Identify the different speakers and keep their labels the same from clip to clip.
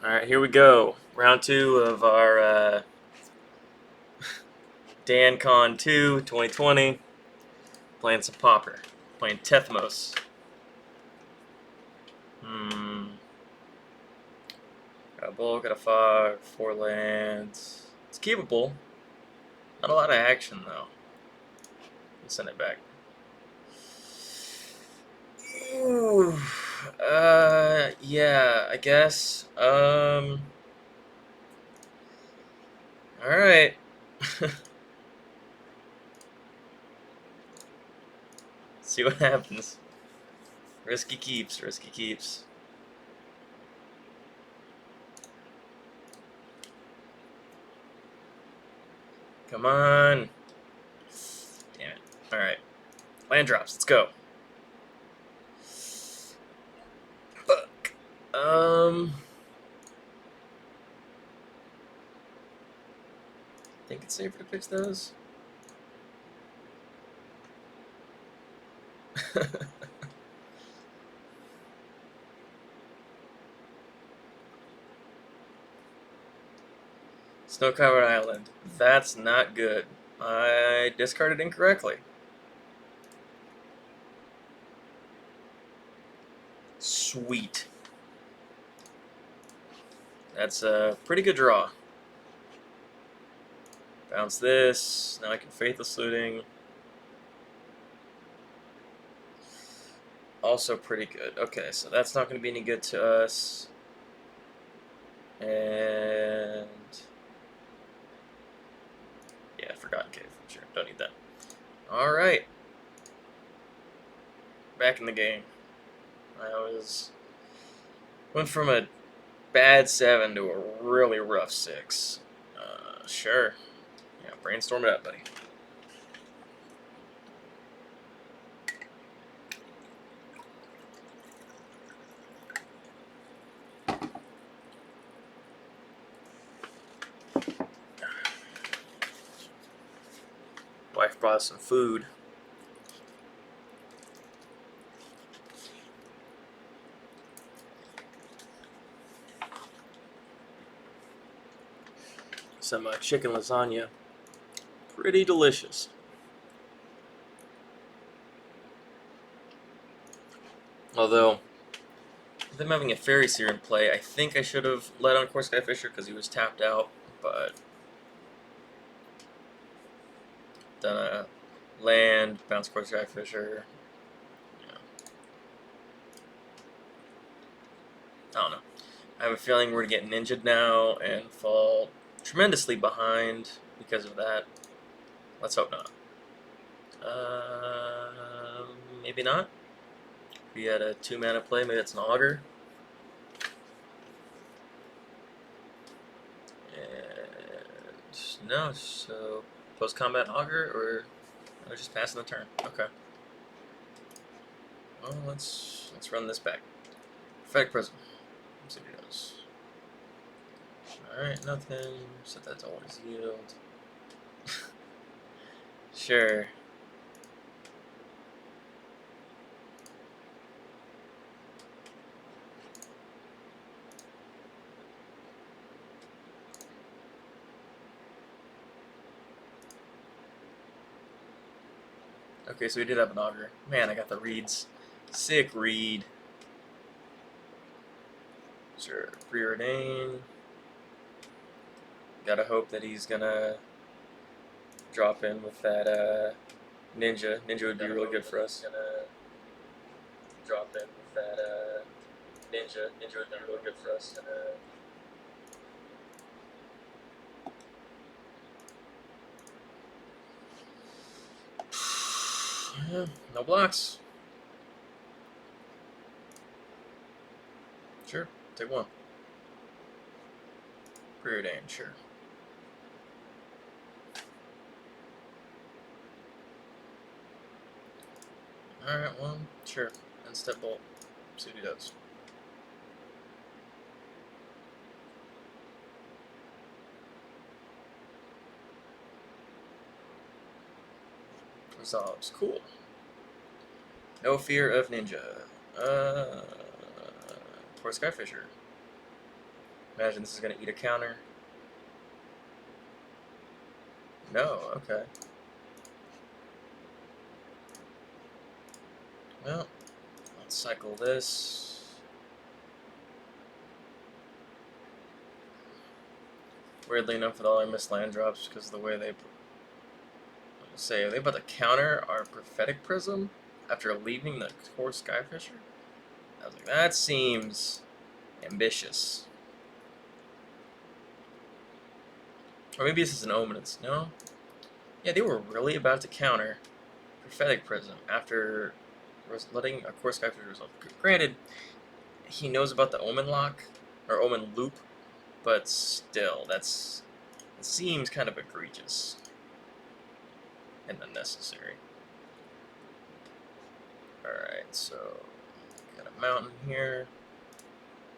Speaker 1: Alright, here we go. Round 2 of our DanCon 2 2020. Playing some Pauper. Playing Tethmos. Got a bull, got a fog, 4 lands. It's keepable. Not a lot of action though. Let's send it back. Ooh. Yeah, I guess. Alright. See what happens. Risky keeps, risky keeps. Come on. Damn it. Alright. Land drops, let's go. Fuck. Think it's safer to pitch those? Snow-covered island. That's not good. I discarded incorrectly. Sweet. That's a pretty good draw. Bounce this. Now I can Faithless Looting. Also pretty good. Okay, so that's not going to be any good to us. And yeah, Forgotten Cave. Sure, don't need that. Alright. Back in the game. Went from a bad 7 to a really rough 6. Sure. Yeah, brainstorm it up, buddy. Wife brought us some food. Some chicken lasagna. Pretty delicious. Although, with him having a Faeries here in play, I think I should have let on Core Sky Fisher because he was tapped out, but done a land, bounce Core Sky Fisher. Yeah. I don't know. I have a feeling we're going to get ninja'd now and fall tremendously behind because of that. Let's hope not. Maybe not. We had a 2-mana play, maybe it's an auger. And no, so post-combat auger, or I was just passing the turn. Okay. Well, let's run this back. Prophetic Prism. Let's see what it does. Alright, nothing. Set that to always yield. Sure. Okay, so we did have an auger. Man, I got the reads. Sick read. Sure, preordain. Gotta hope that he's gonna drop in with that ninja. Ninja would be really good for us. Drop in with that ninja. Ninja would be really good for us. Yeah, no blocks. Sure, take one. Preordain, sure. Alright, well, sure. And step bolt. See what he does. Resolves. Cool. No fear of ninja. Poor Skyfisher. Imagine this is going to eat a counter. No, okay. Well, let's cycle this. Weirdly enough, with all our missed land drops, because of the way they say, are they about to counter our prophetic prism after leaving the core Skyfisher? I was like, that seems ambitious. Or maybe this is an omen. No? Yeah, they were really about to counter prophetic prism after letting a core Skyfisher result. Granted, he knows about the omen lock, or omen loop, but still, it seems kind of egregious and unnecessary. Alright, so got a mountain here.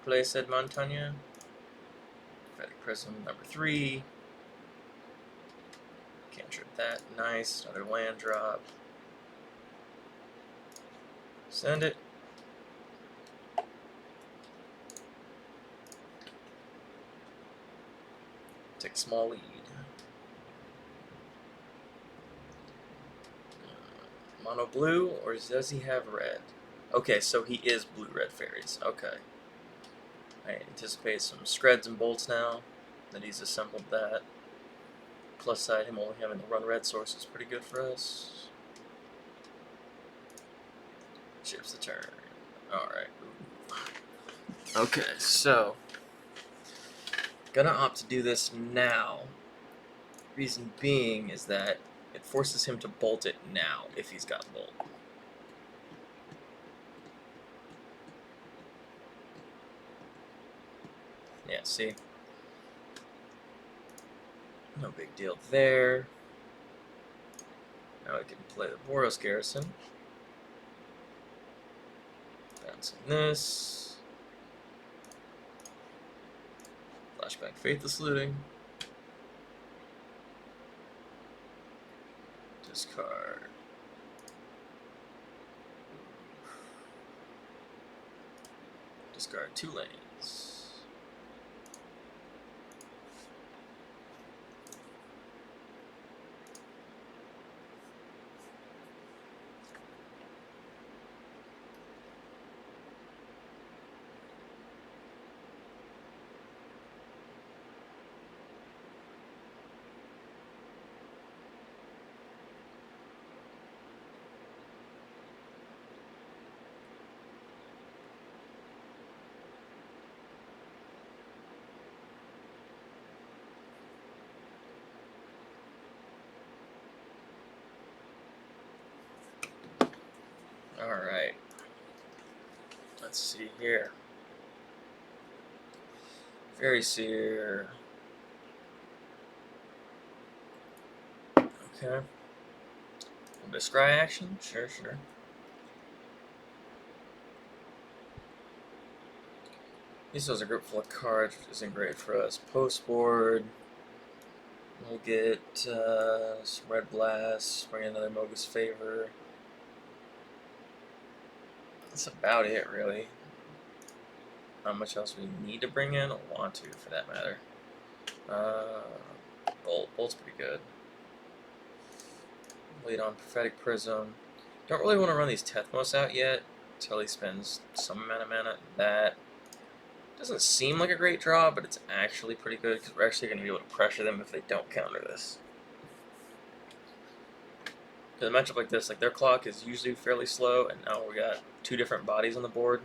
Speaker 1: Place at Montaña. Prophetic Prism number 3. Cantrip that. Nice. Another land drop. Send it. Take small lead. Mono blue, or does he have red? Okay, so he is blue-red fairies. Okay. I anticipate some screds and bolts now that he's assembled that. Plus side, him only having the run red source is pretty good for us. Ships the turn. Alright. Okay, so gonna opt to do this now. Reason being is that it forces him to bolt it now if he's got bolt. Yeah, see? No big deal there. Now I can play the Boros Garrison. Bouncing this. Flashback Faithless Looting. Discard. Discard 2 lanes. Alright. Let's see here. Fairy Seer. Okay. A little bit of scry action? Sure. This was a group full of cards, which isn't great for us. Post board. We'll get some Red Blast, bring another Mogus Favor. That's about it, really. Not much else we need to bring in, or want to, for that matter. Bolt's pretty good. Lead on Prophetic Prism. Don't really want to run these Tethmos out yet, until he spends some amount of mana. That doesn't seem like a great draw, but it's actually pretty good, because we're actually going to be able to pressure them if they don't counter this. In a matchup like this, like their clock is usually fairly slow, and now we got 2 different bodies on the board.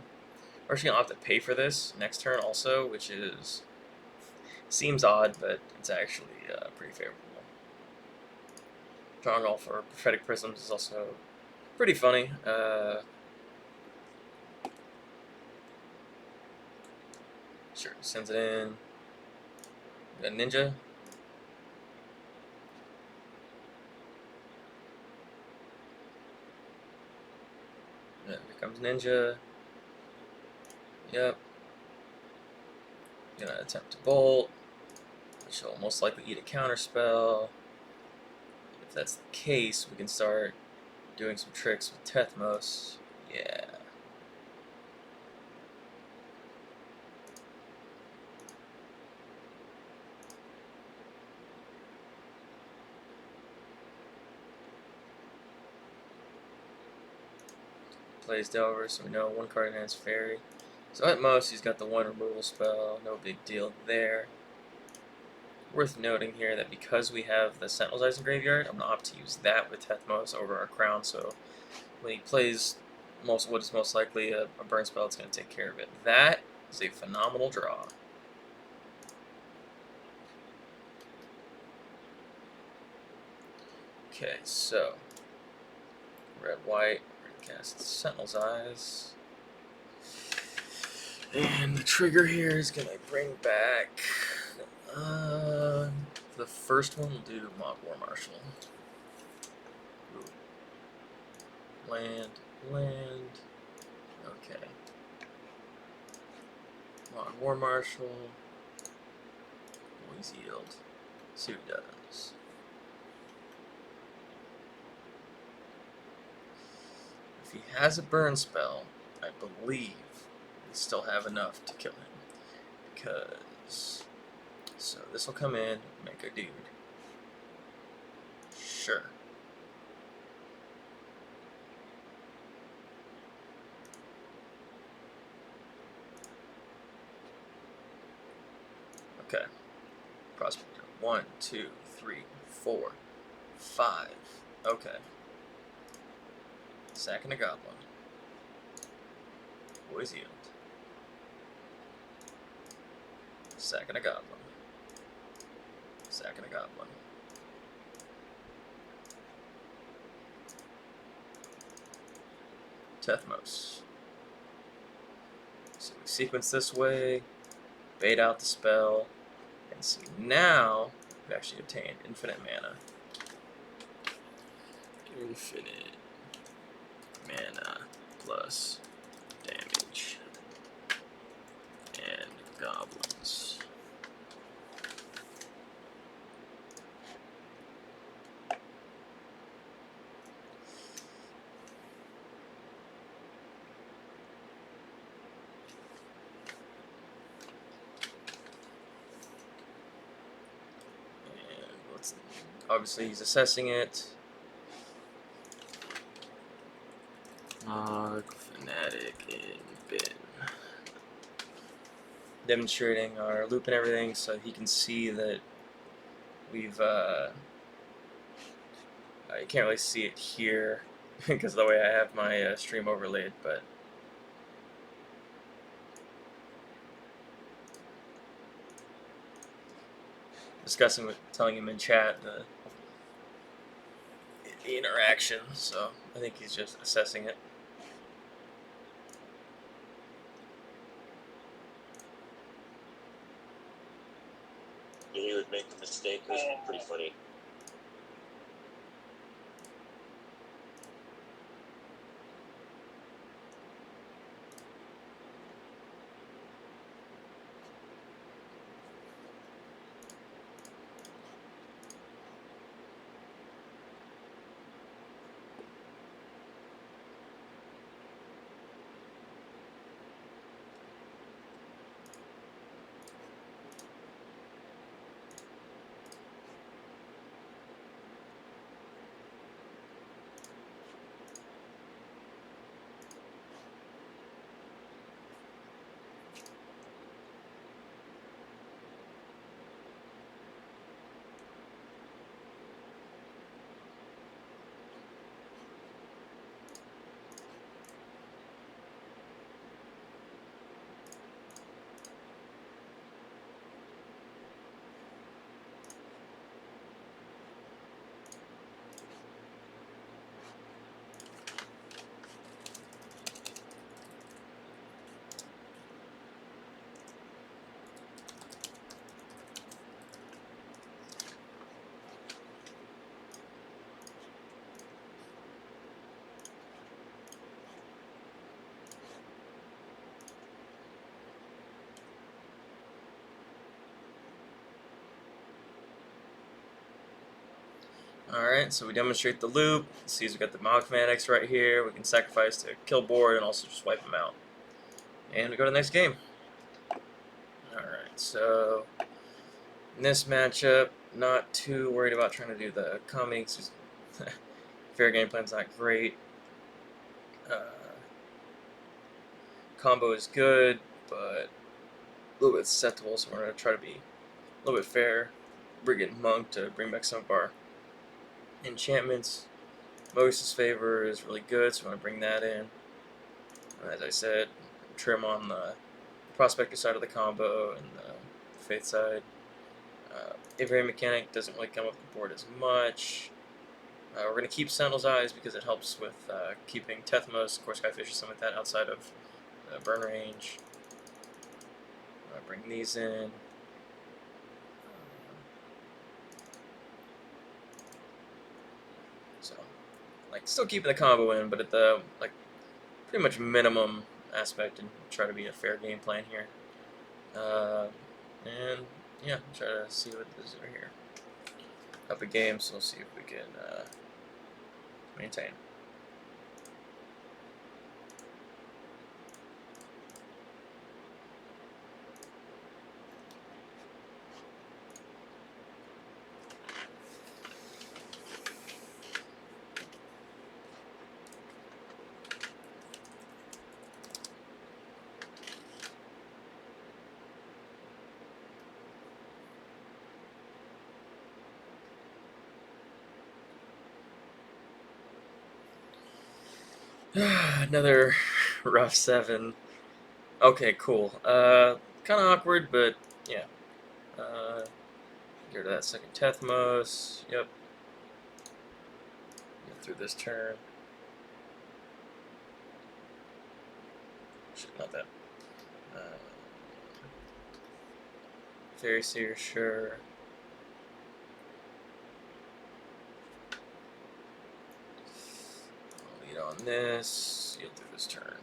Speaker 1: We're actually gonna have to pay for this next turn also, which seems odd, but it's actually pretty favorable. Drawing all for Prophetic Prisms is also pretty funny. Sure, sends it in. We got Ninja. Here comes Ninja. Yep. Gonna attempt to bolt, which will most likely eat a counter spell. If that's the case, we can start doing some tricks with Tethmos. Yeah. plays Delver, so we know one card in hand is Fairy. So at most, he's got the one removal spell. No big deal there. Worth noting here that because we have the Sentinel's Eyes in Graveyard, I'm going to opt to use that with Tethmos over our Crown, so when he plays what is most likely a burn spell, it's going to take care of it. That is a phenomenal draw. Okay, so red, white, we're going to cast Sentinel's Eyes. And the trigger here is going to bring back... the first one will do Mock War Marshal. Ooh. Land. Okay. Mock War Marshal. Always yield. See what it does. If he has a burn spell, I believe we still have enough to kill him. Because... So this will come in, make a dude. Sure. Okay. Prospector. 1, 2, 3, 4, 5. Okay. Sacking a goblin. Boys yield. Sacking a goblin. Sacking a goblin. Tethmos. So we sequence this way, bait out the spell, and see now we've actually obtained infinite mana. Infinite mana plus damage and goblins. Obviously, he's assessing it. Fanatic in bin. Demonstrating our loop and everything so he can see that we've, you can't really see it here because of the way I have my stream overlaid, but discussing with, telling him in chat the interaction, so I think he's just assessing it.
Speaker 2: He would make the mistake. It was pretty funny.
Speaker 1: Alright, so we demonstrate the loop. See, we've got the Malchmatics right here. We can sacrifice to kill board and also just wipe them out. And we go to the next game. Alright, so in this matchup, not too worried about trying to do the comics. Fair game plan's not great. Combo is good, but a little bit susceptible, so we're going to try to be a little bit fair. Bring in Monk to bring back some of our enchantments. Moses' Favor is really good, so we want to bring that in. As I said, trim on the Prospector side of the combo and the Faith side. Avery Mechanic doesn't really come up the board as much. We're going to keep Sentinel's Eyes because it helps with keeping Tethmos, of course, Skyfish, or something like that outside of burn range. Bring these in. So, like, still keeping the combo in, but at the pretty much minimum aspect, and try to be a fair game plan here. And yeah, try to see what this is here. Up a game, so we'll see if we can maintain. Another rough 7. Okay, cool. Kind of awkward, but yeah. Get rid of that second Tethmos. Yep. Get through this turn. Shit, not that. Faeries here, sure. I'll lead on this. Get through this turn.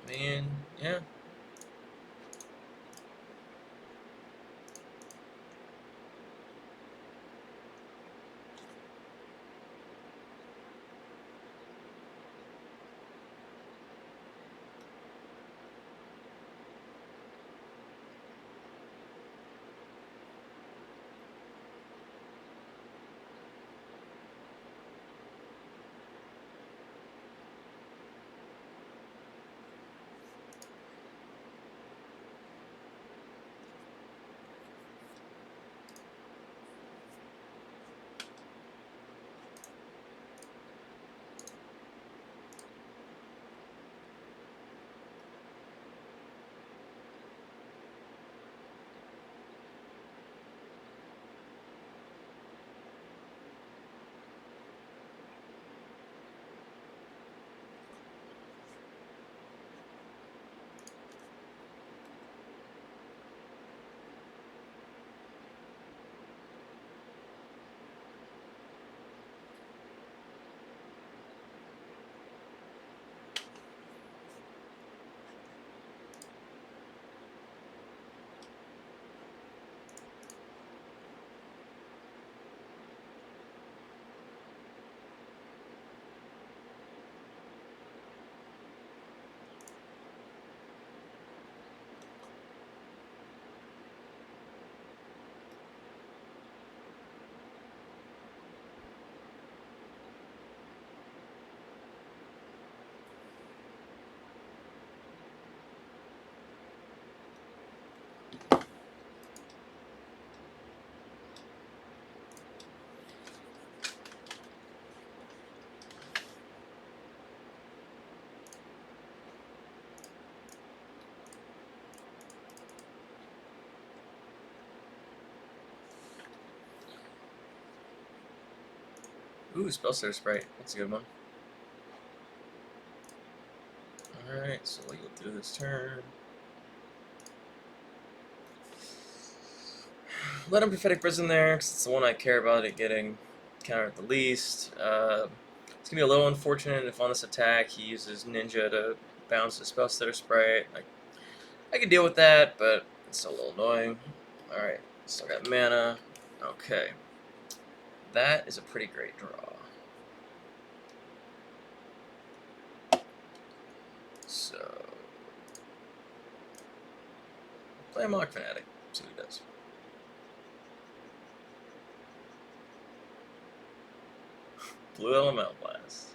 Speaker 1: Man, yeah. Ooh, Spellstutter Sprite. That's a good one. Alright, so we'll go through this turn. Let him Prophetic Prison there, because it's the one I care about it getting countered the least. It's going to be a little unfortunate if on this attack he uses Ninja to bounce the spell stutter sprite. I can deal with that, but it's still a little annoying. Alright, still got mana. Okay. That is a pretty great draw. So, play Mock Fanatic. See what he does. Blue Elemental Blast.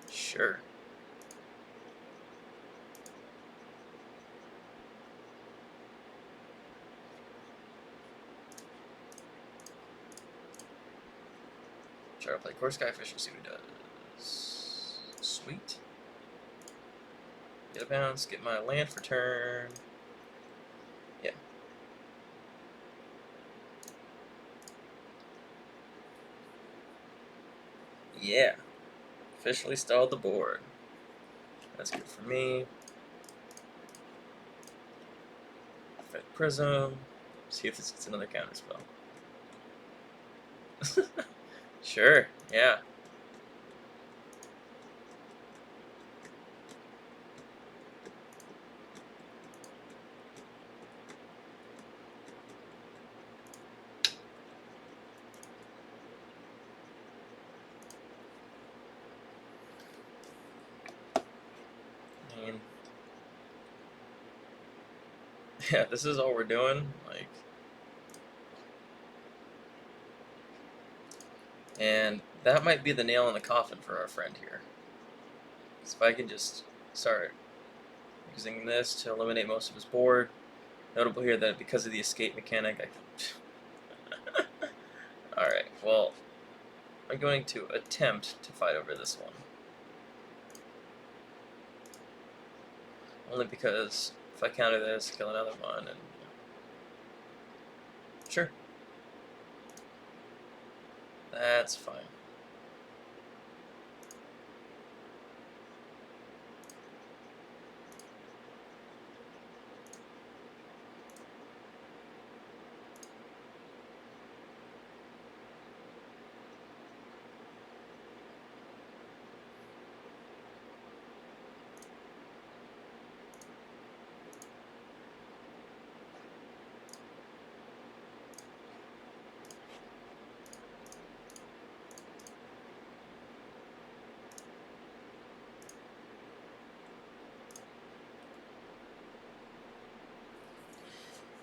Speaker 1: Sure. Try to play Core Skyfish and see what he does. Sweet. Get a bounce, get my land for turn. Yeah. Yeah. Officially stalled the board. That's good for me. Effect Prism. See if this gets another counter spell. Sure, yeah. And yeah, this is all we're doing. Like, and that might be the nail in the coffin for our friend here. Because if I can just start using this to eliminate most of his board. Notable here that because of the escape mechanic, Alright, well, I'm going to attempt to fight over this one. Only because if I counter this, kill another one, and... Sure. That's fine.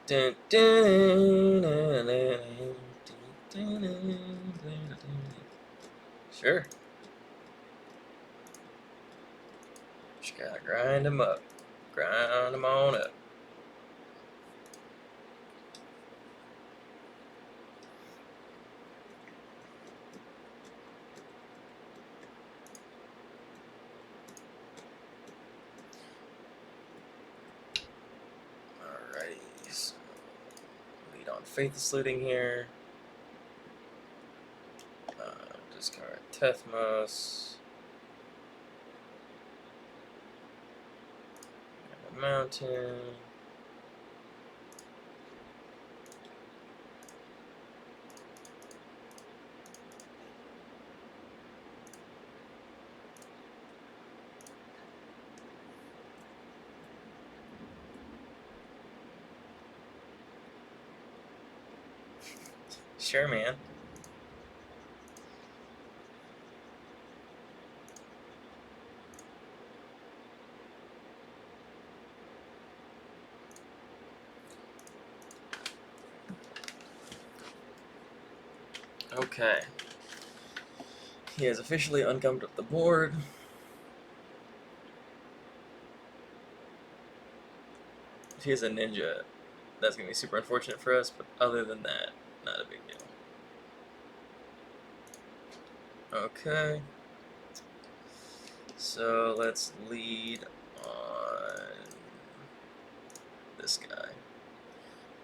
Speaker 1: Dun, dun, dun, dun, dun, dun, dun. Sure. Just gotta grind them up. Grind them on up. Alrighty, so lead on Faithless Looting here. Discard Tethmos. Mountain. Sure, man. Okay. He has officially uncumbered up the board. If he has a ninja, that's going to be super unfortunate for us, but other than that, not a big deal. Okay. So let's lead on this guy.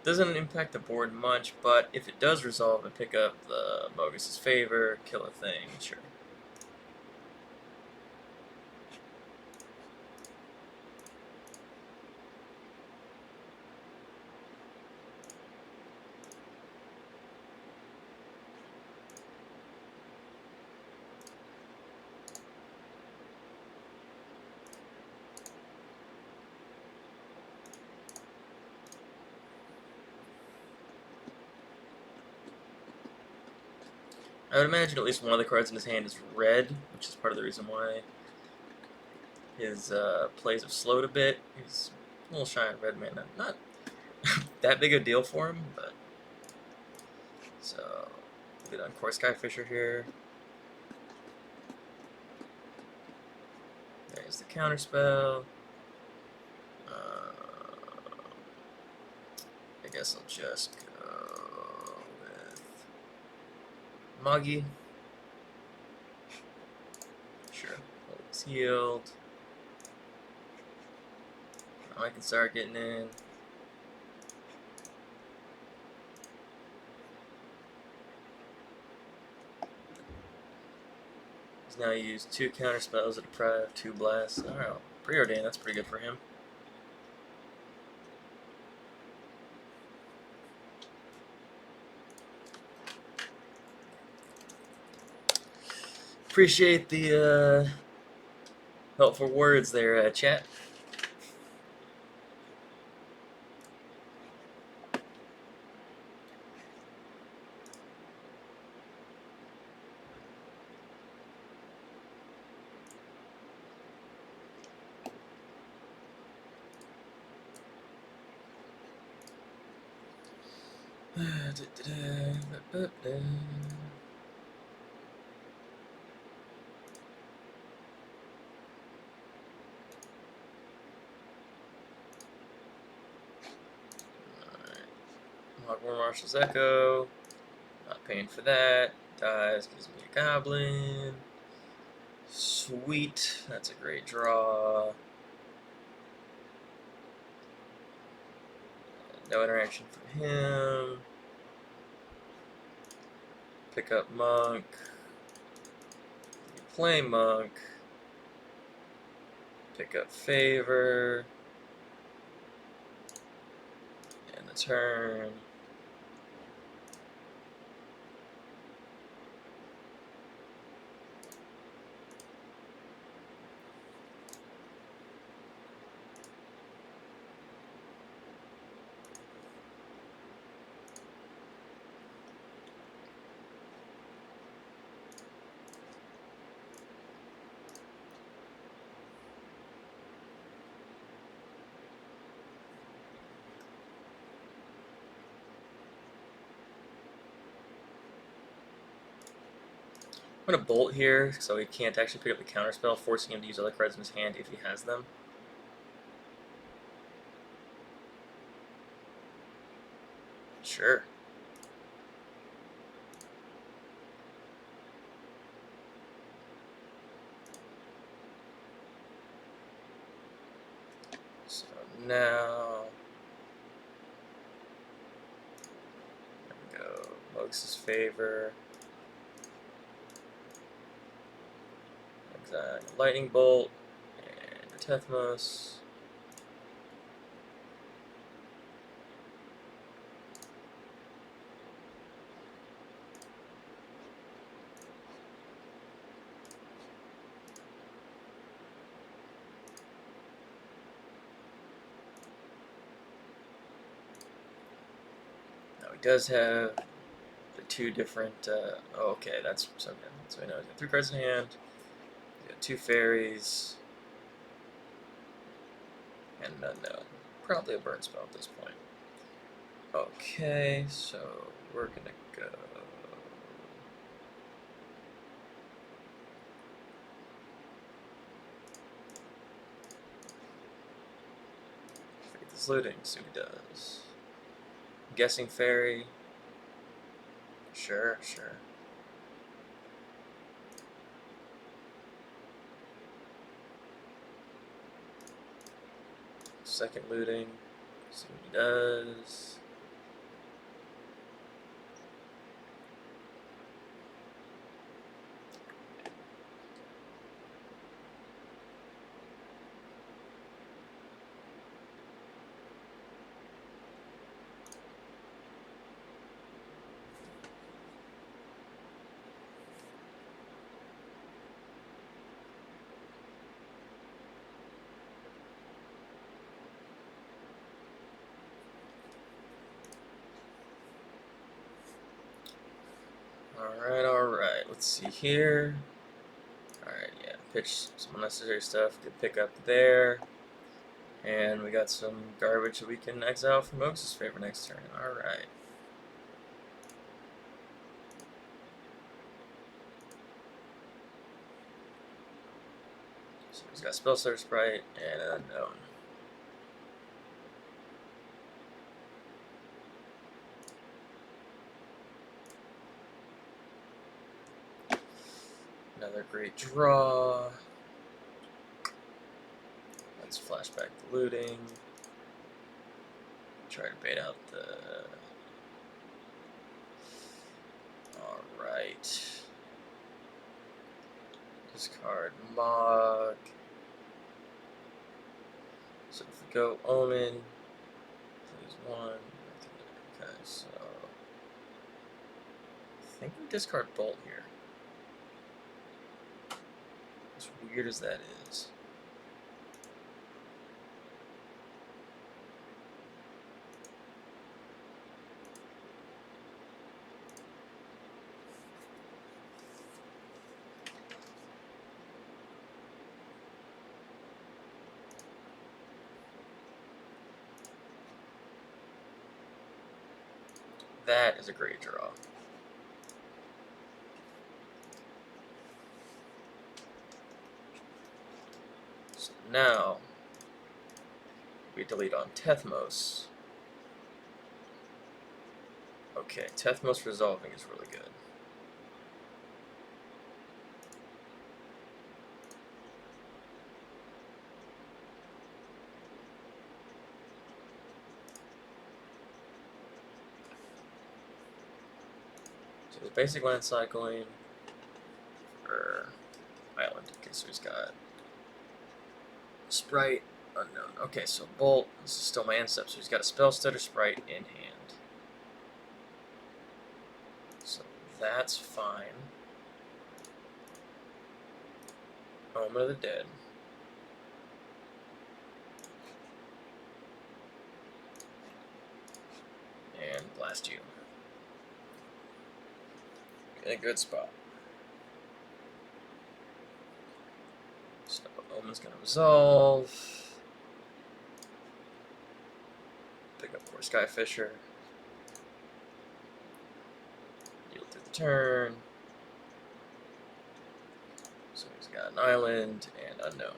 Speaker 1: Doesn't impact the board much, but if it does resolve and pick up the Mogus's favor, kill a thing, sure. I would imagine at least one of the cards in his hand is red, which is part of the reason why his plays have slowed a bit. He's a little shy on red mana. Not that big a deal for him, but so we'll get on Core Skyfisher here. There's the counterspell. I guess I'll just go with Moggy. Sure. It's healed. Now I can start getting in. He's now used 2 counter spells to deprive 2 blasts. Alright, preordain, that's pretty good for him. Appreciate the helpful words there, chat. Hogwarts Marshal's Echo. Not paying for that. Dies, gives me a goblin. Sweet. That's a great draw. No interaction from him. Pick up Monk. Play Monk. Pick up Favor. End the turn. I'm going to bolt here so he can't actually pick up the counterspell, forcing him to use other cards in his hand if he has them. Sure. So now, there we go. Mogus' Favor. Lightning Bolt and the Tethmos. Now he does have the 2 different. Oh, okay, that's so good. So now he's got 3 cards in hand. He's got 2 fairies. And an unknown. Probably a burn spell at this point. Okay, so we're gonna go. Faith is looting, so he does. Guessing fairy. Sure, sure. Second looting. See what he does. Alright. Let's see here. Alright, yeah. Pitch some unnecessary stuff. Good pick up there. And we got some garbage that we can exile from Oaks' favor next turn. Alright. So he's got Spellstutter Sprite and an Unknown. Another great draw. Let's flashback the looting. Try to bait out the... Alright. Discard Mog. So if we go Omen, lose one. Okay, so... I think we discard Bolt here. As weird as that is. That is a great draw. So now we delete on Tethmos. Okay, Tethmos resolving is really good. So the basic land cycling for Island. Okay, so he's got Sprite, Unknown. Okay, so Bolt, this is still my end step, so he's got a Spell Stutter Sprite in hand. So that's fine. Omen of the Dead. And Blast you. In a good spot. So Omen's gonna resolve. Pick up more Skyfisher. Deal through the turn. So he's got an Island and Unknown.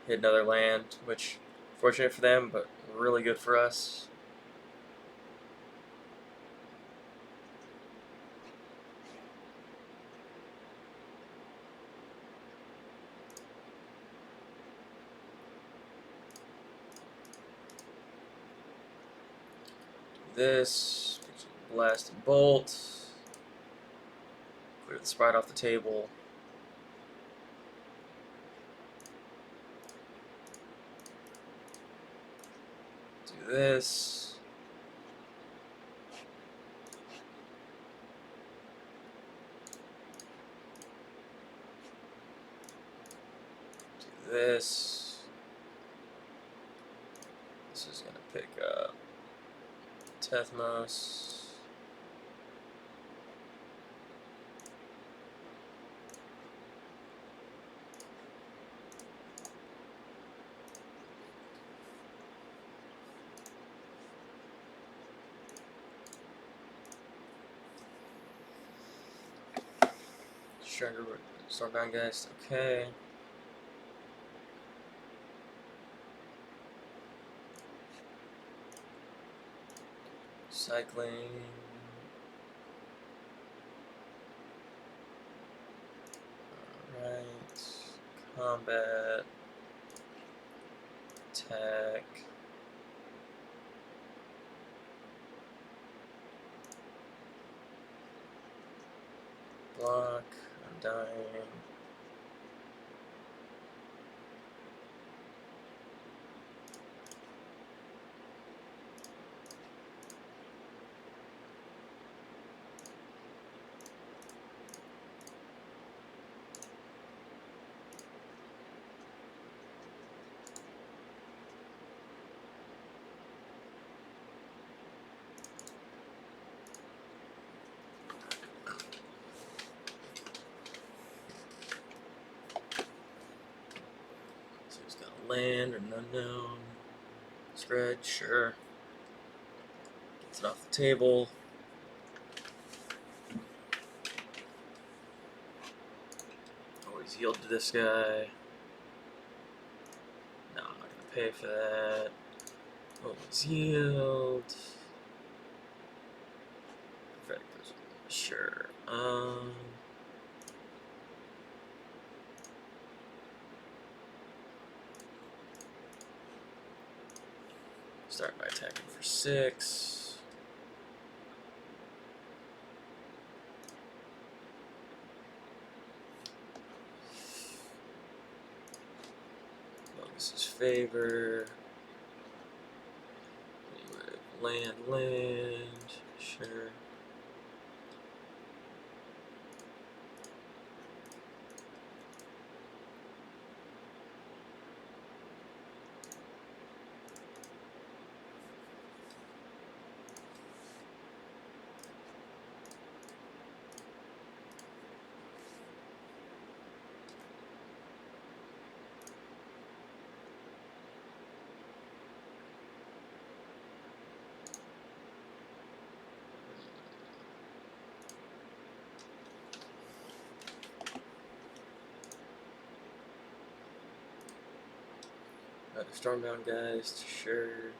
Speaker 1: Hit another land, which, fortunate for them, but really good for us. Do this, Blast and Bolt. Clear the Sprite off the table. Do this. Do this. This is going to pick up Tethmos. Stronger Stormbound Geist, okay. Cycling. Alright. Combat. Attack. Block. I'm dying. land or an unknown. Spread, sure. Gets it off the table. Always yield to this guy. No, I'm not gonna pay for that. Always yield. Sure. Start by attacking for 6. This is favor. Land. Sure. Other Stormbound guys, sure.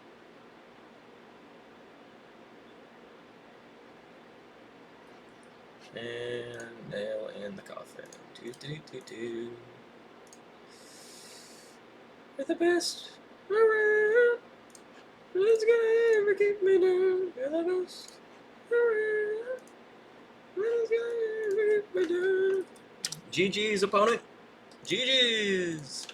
Speaker 1: And nail in the coffin. You're the best around. Who's gonna ever keep me down? You're the best around. Who's gonna ever keep me down? GG's, opponent. GG's.